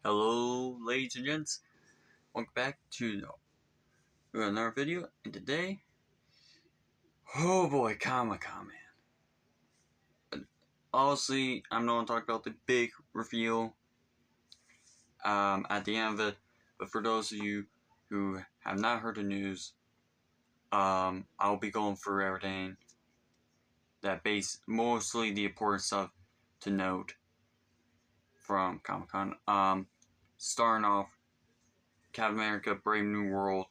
Hello, ladies and gents. Welcome back to another video. And today, oh boy, Comic-Con, man. Honestly, I'm not going to talk about the big reveal at the end of it. But for those of you who have not heard the news, I'll be going through everything that mostly the important stuff to note from Comic-Con. Starting off, Captain America: Brave New World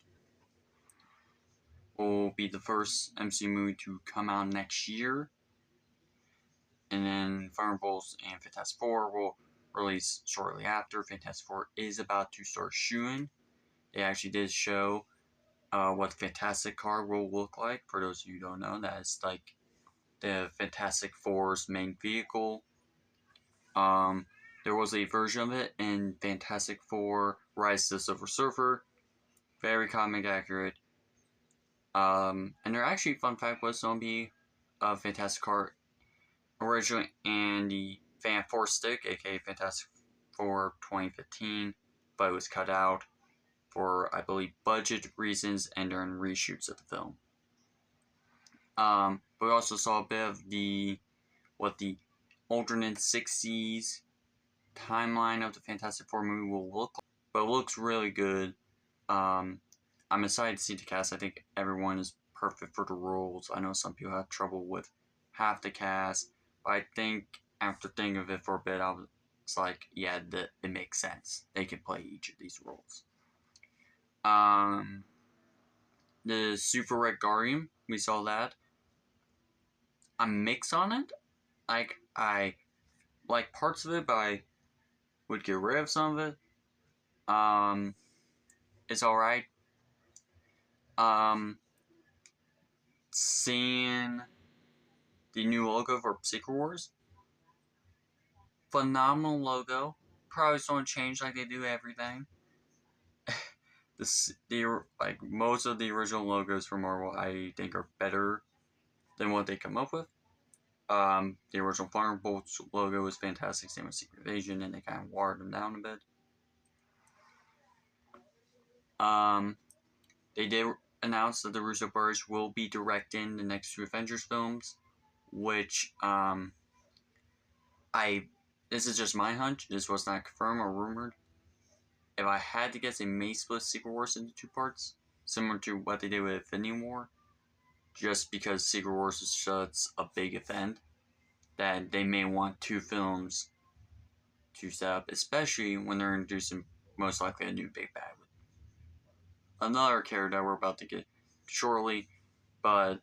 will be the first MCU movie to come out next year. And then Thunderbolts and Fantastic Four will release shortly after. Fantastic Four is about to start shooting. They actually did show what the Fantastic car will look like. For those of you who don't know, that is like the Fantastic Four's main vehicle. There was a version of it in Fantastic Four: Rise of the Silver Surfer. Very comic accurate. And there actually, fun fact, was going to be a Fantastic car originally and the Fan 4 stick, aka Fantastic Four 2015, but it was cut out for, I believe, budget reasons and during reshoots of the film. But we also saw a bit of what the alternate 60s timeline of the Fantastic Four movie will look like, but it looks really good. I'm excited to see the cast. I think everyone is perfect for the roles. I know some people have trouble with half the cast, but I think after thinking of it for a bit, I was like, yeah, it makes sense. They can play each of these roles. The Super Red Guardian, we saw that. I'm mixed on it. Like, I like parts of it, but I would get rid of some of it. It's alright. Seeing the new logo for Secret Wars, phenomenal logo. Probably just don't change like they do everything. Like most of the original logos for Marvel, I think are better than what they come up with. The original Thunderbolts logo was fantastic, same with Secret Invasion, and they kind of watered them down a bit. They did announce that the Russo brothers will be directing the next two Avengers films, which this is just my hunch. This was not confirmed or rumored. If I had to guess, they may split Secret Wars into two parts, similar to what they did with Infinity War, just because Secret Wars is such a big event that they may want two films to set up, especially when they're introducing most likely a new big bad with another character that we're about to get shortly. But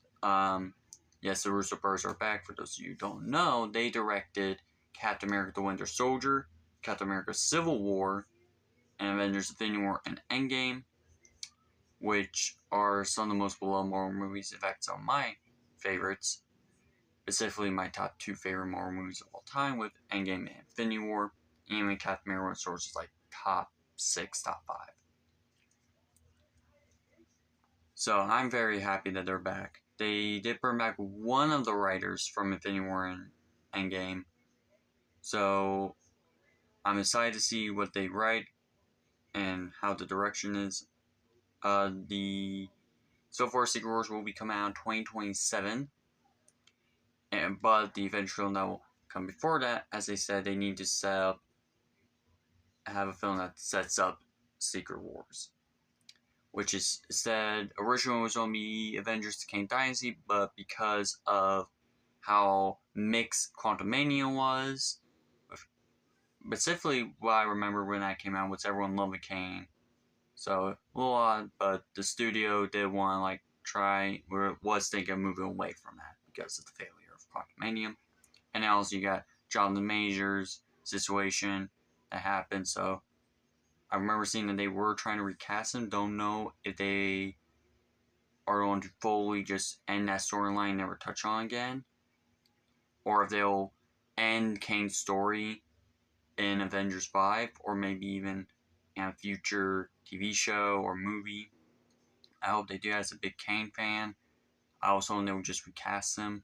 yes, the Russo brothers are back. For those of you who don't know, they directed Captain America: The Winter Soldier, Captain America: Civil War, and Avengers: Infinity War and Endgame, which are some of the most beloved Marvel movies. In fact, some of my favorites, specifically my top two favorite Marvel movies of all time, with Endgame and Infinity War, and Captain America: Winter Soldier is like top 6, top 5. So I'm very happy that they're back. They did bring back one of the writers from Infinity War and Endgame, so I'm excited to see what they write and how the direction is. So far, Secret Wars will be coming out in 2027, but the Avengers film that will come before that, as they said, they need to have a film that sets up Secret Wars, which is said originally was going to be Avengers: The Kang Dynasty, but because of how mixed Quantumania was, specifically what I remember when that came out was everyone loved Kang. So, a little odd, but the studio did want to was thinking of moving away from that because of the failure of Quantumania. And now also you got Jonathan Majors situation that happened, so I remember seeing that they were trying to recast him. Don't know if they are going to fully just end that storyline and never touch on again, or if they'll end Kane's story in Avengers 5, or maybe even in a future TV show or movie. I hope they do. As a big Kane fan, I also know they would just recast him,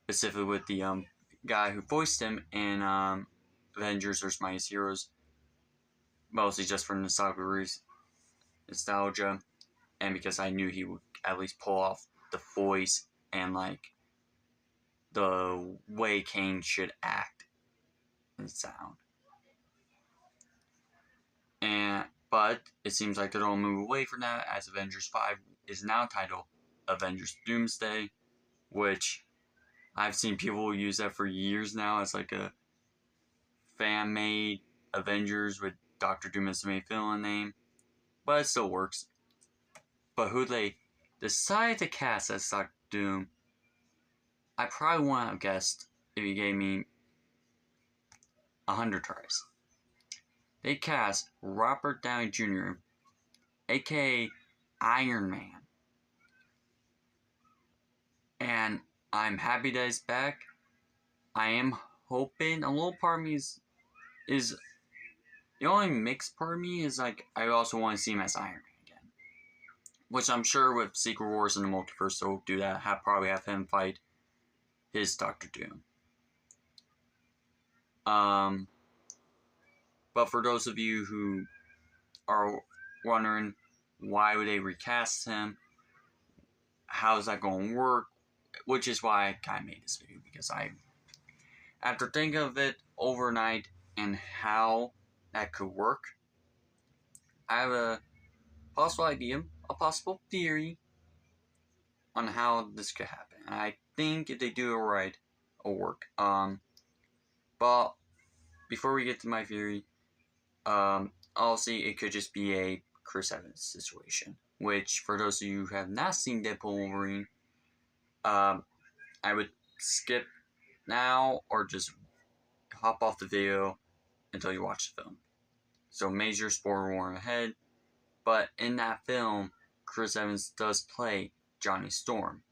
specifically with the guy who voiced him in Avengers vs. Mightiest Heroes. mostly just for nostalgia, and because I knew he would at least pull off the voice and like the way Kane should act and sound. But it seems like they don't move away from that, as Avengers 5 is now titled Avengers Doomsday, which I've seen people use that for years now as like a fan-made Avengers with Dr. Doom as the main villain name, but it still works. But who they decide to cast as Dr. Doom, I probably wouldn't have guessed if you gave me 100 tries. They cast Robert Downey Jr., aka Iron Man. And I'm happy that he's back. I am hoping, a little part of me is the only mixed part of me is like, I also want to see him as Iron Man again. Which I'm sure with Secret Wars and the Multiverse they'll do that, probably have him fight his Dr. Doom. But for those of you who are wondering why would they recast him, how's that going to work, which is why I kind of made this video, because after thinking of it overnight and how that could work, I have a possible idea, a possible theory on how this could happen. And I think if they do it right, it'll work. But before we get to my theory, obviously it could just be a Chris Evans situation, which for those of you who have not seen Deadpool and Wolverine, I would skip now or just hop off the video until you watch the film. So major spoiler warning ahead, but in that film, Chris Evans does play Johnny Storm.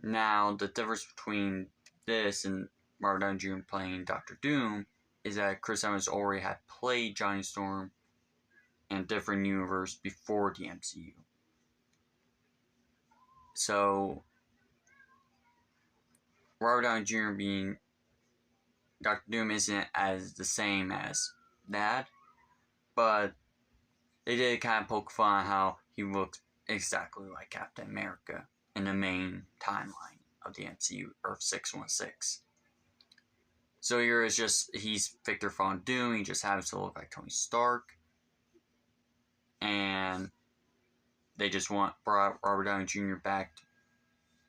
Now, the difference between this and Robert Downey Jr. playing Dr. Doom is that Chris Evans already had played Johnny Storm in a different universe before the MCU. So, Robert Downey Jr. being Dr. Doom isn't as the same as that, but they did kind of poke fun at how he looks exactly like Captain America in the main timeline of the MCU, Earth 616. So here is just, he's Victor Von Doom, he just happens to look like Tony Stark. And they just brought Robert Downey Jr. back to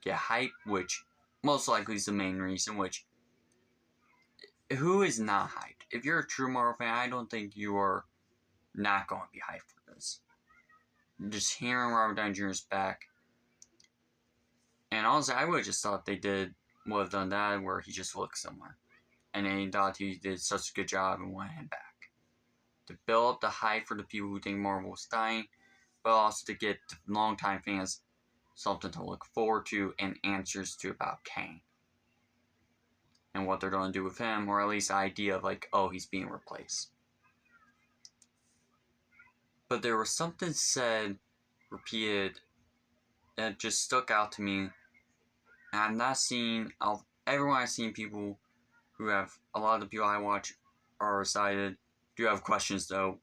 get hype, which most likely is the main reason, which, who is not hyped? If you're a true Marvel fan, I don't think you are not going to be hyped for this. Just hearing Robert Downey Jr.'s back. And honestly, I would have just thought they would have done that where he just looked similar. And they thought he did such a good job and wanted him back. To build up the hype for the people who think Marvel was dying, but also to get longtime fans something to look forward to and answers to about Kane. And what they're going to do with him, or at least the idea of like, oh, he's being replaced. But there was something said, repeated, that just stuck out to me. And I've not seen, everyone I've seen people who have, a lot of the people I watch are excited, do have questions though,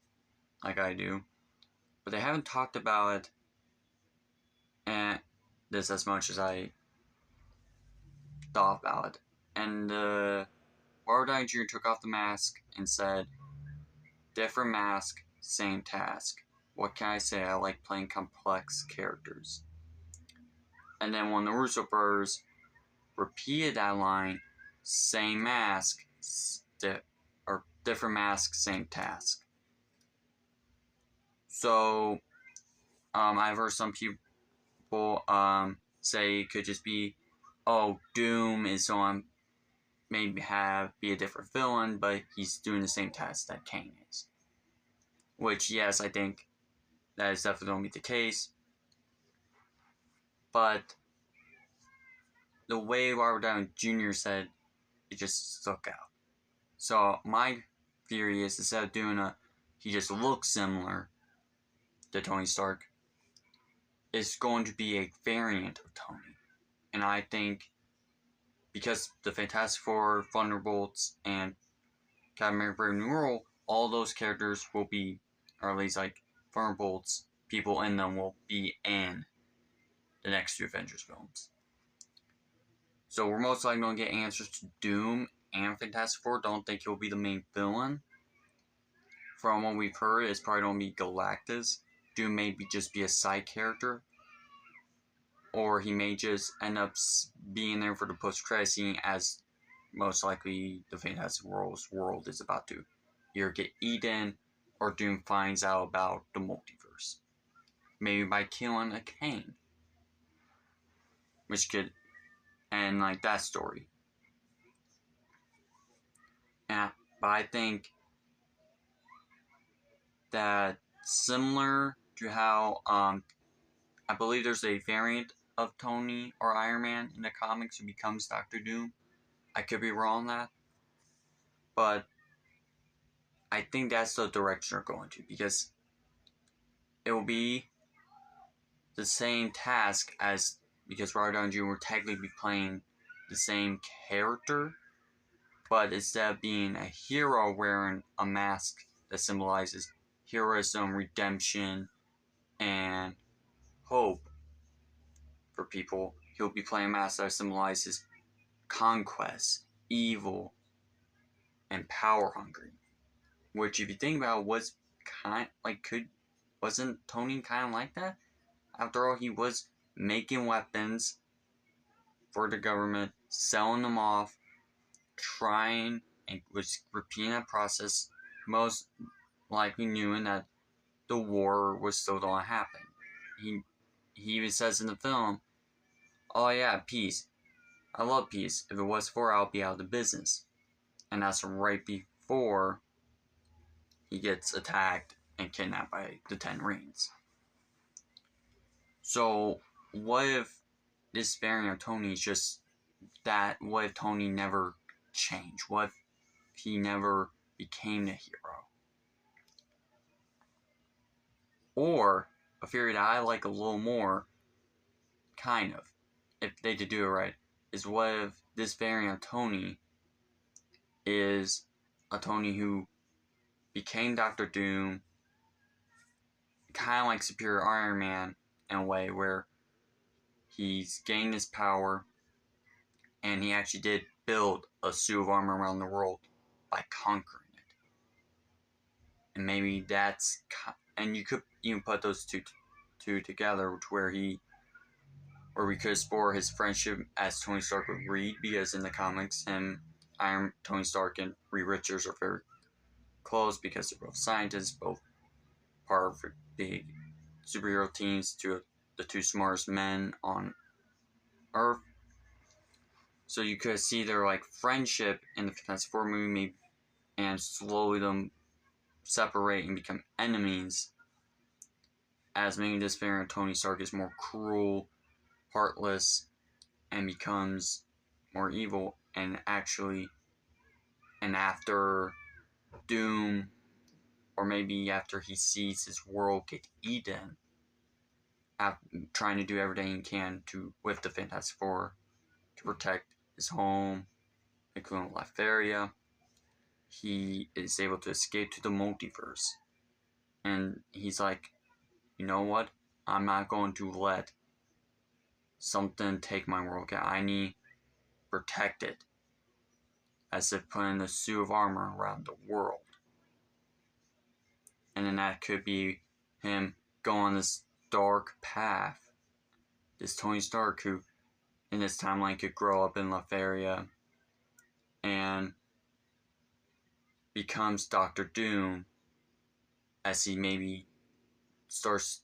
like I do. But they haven't talked about it and this as much as I thought about it. And Robert Downey Jr. took off the mask and said, different mask, same task. What can I say? I like playing complex characters. And then when the Russo brothers repeated that line, same mask, or different mask, same task. So, I've heard some people say it could just be, oh, Doom is on, maybe be a different villain, but he's doing the same task that Kane is. Which, yes, I think that is definitely going to be the case. But the way Robert Downey Jr. said, it just stuck out. So my theory is, instead of doing he just looks similar to Tony Stark, it's going to be a variant of Tony. And I think because the Fantastic Four, Thunderbolts, and Captain America Brave New World all those characters will be, or at least like Thunderbolts, people in them will be in the next 2 Avengers films. So we're most likely going to get answers to Doom and Fantastic Four. Don't think he'll be the main villain. From what we've heard, it's probably going to be Galactus. Doom may just be a side character. Or he may just end up being there for the post-credit scene, as most likely the Fantastic world is about to either get eaten or Doom finds out about the multiverse. Maybe by killing a Kane. Which could end like that story. But I think that similar to how I believe there's a variant of Tony or Iron Man in the comics who becomes Dr. Doom. I could be wrong on that. But I think that's the direction they're going to, because it will be the same task as, because Robert Downey Jr. will technically be playing the same character, but instead of being a hero wearing a mask that symbolizes heroism, redemption, and hope for people, he'll be playing a mask that symbolizes conquest, evil, and power hungry. Which, if you think about it, was wasn't Tony kind of like that? After all, he was making weapons for the government, selling them off, trying, and was repeating that process, most likely knowing that the war was still going to happen. He even says in the film, "Oh yeah, peace. I love peace. If it was for, I'll be out of the business." And that's right before he gets attacked and kidnapped by the Ten Rings. So, what if this variant of Tony is just that? What if Tony never changed? What if he never became the hero? Or, a theory that I like a little more, kind of, if they could do it right, is what if this variant of Tony is a Tony who became Dr. Doom, kind of like Superior Iron Man in a way, where he's gained his power and he actually did build a suit of armor around the world by conquering it. And maybe that's, and you could even put those two together, where we could explore his friendship as Tony Stark with Reed, because in the comics, Tony Stark and Reed Richards are very close because they're both scientists, both part of big superhero teams, the 2 smartest men on Earth. So you could see their like friendship in the Fantastic Four movie, and slowly them separate and become enemies, as maybe this variant of Tony Stark is more cruel, heartless, and becomes more evil, and after Doom, or maybe after he sees his world get eaten, trying to do everything he can with the Fantastic Four to protect his home, including Latveria, he is able to escape to the multiverse. And he's like, you know what? I'm not going to let something take my world. I need to protect it. As if putting a suit of armor around the world. And then that could be him going on this dark path. This Tony Stark, who in this timeline could grow up in Latveria and becomes Dr. Doom, as he maybe starts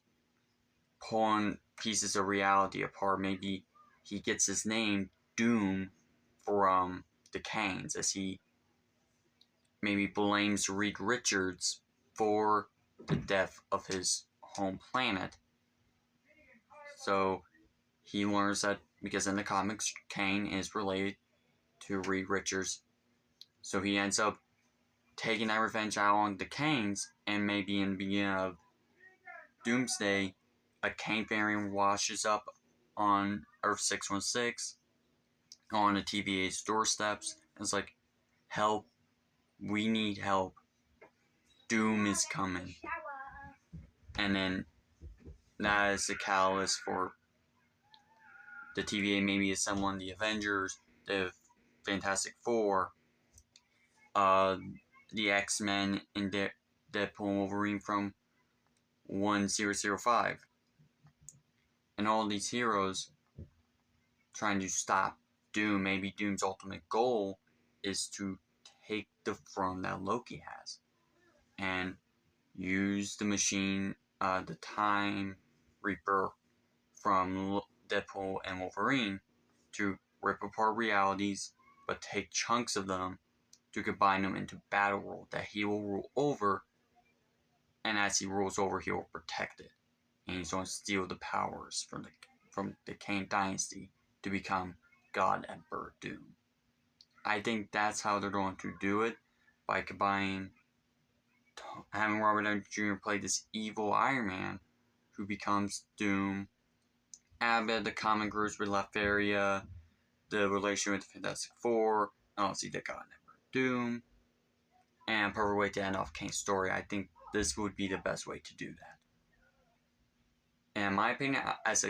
pulling pieces of reality apart. Maybe he gets his name Doom from the Kanes, as he maybe blames Reed Richards for the death of his home planet. So he learns that, because in the comics, Kane is related to Reed Richards. So he ends up taking that revenge out on the Kanes, and maybe in the beginning of Doomsday, a Kane variant washes up on Earth 616 on the TVA's doorsteps. And it's like, help, we need help. Doom is coming. And then that is the catalyst for the TVA maybe assembling the Avengers, the Fantastic Four, the X-Men, and Deadpool and Wolverine from 1005. And all these heroes trying to stop Doom. Maybe Doom's ultimate goal is to take the throne that Loki has and use the machine, the Time Reaper from Deadpool and Wolverine to rip apart realities, but take chunks of them to combine them into Battle World that he will rule over, and as he rules over, he will protect it. And he's going to steal the powers from the Kang Dynasty to become God Emperor Doom. I think that's how they're going to do it, by combining having Robert Downey Jr. play this evil Iron Man who becomes Doom, add the common groups with Latveria, the relation with the Fantastic Four, and obviously the God Emperor Doom, and a perfect way to end off Kang's story. I think this would be the best way to do that. And in my opinion, as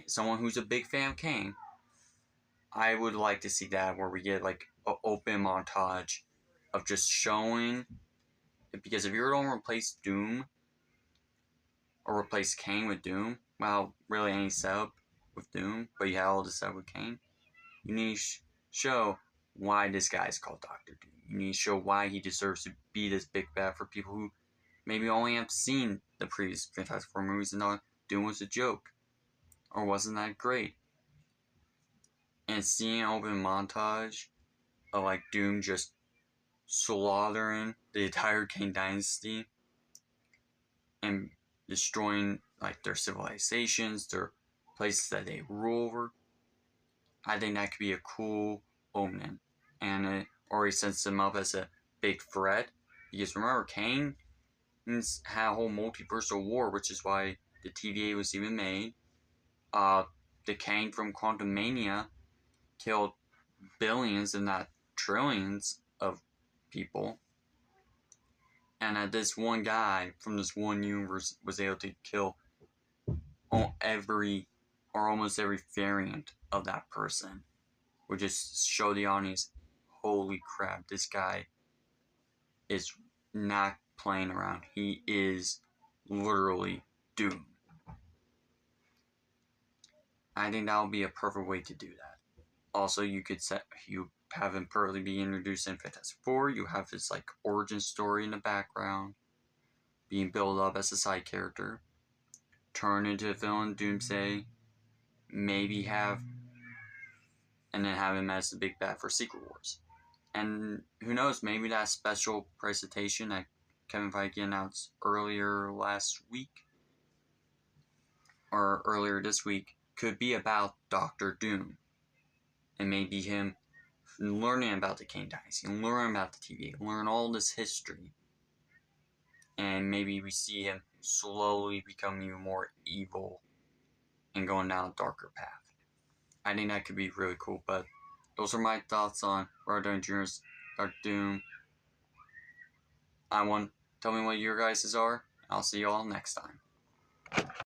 someone who's a big fan of Kang, I would like to see that where we get like an open montage of just showing, because if you're going to replace Doom or replace Kang with Doom, well, really any setup with Doom, but you have all the setup with Kang, you need to show why this guy is called Dr. Doom. You need to show why he deserves to be this big bad for people who maybe only have seen the previous Fantastic Four movies and thought Doom was a joke or wasn't that great. And seeing an open montage of like Doom just slaughtering the entire Kang Dynasty and destroying like their civilizations, their places that they rule over, I think that could be a cool omen. And it already sets them up as a big threat. Because remember, Kang had a whole multiversal war, which is why the TVA was even made. The Kang from Quantumania killed billions, if not trillions, of people. And that this one guy from this one universe was able to kill every or almost every variant of that person, would just show the audience, holy crap, this guy is not playing around. He is literally Doom. I think that would be a perfect way to do that. Also, you have him perfectly be introduced in Fantastic Four. You have his like origin story in the background, being built up as a side character, turn into a villain, Doomsday, maybe and then have him as the big bad for Secret Wars. And who knows, maybe that special presentation that Kevin Feige announced earlier last week, or earlier this week, could be about Dr. Doom. And maybe him learning about the Kang Dynasty, learning about the TVA, learn all this history. And maybe we see him slowly becoming even more evil and going down a darker path. I think that could be really cool, but those are my thoughts on Robert Downey Jr.'s Dr. Doom. Tell me what your guys' are. I'll see you all next time.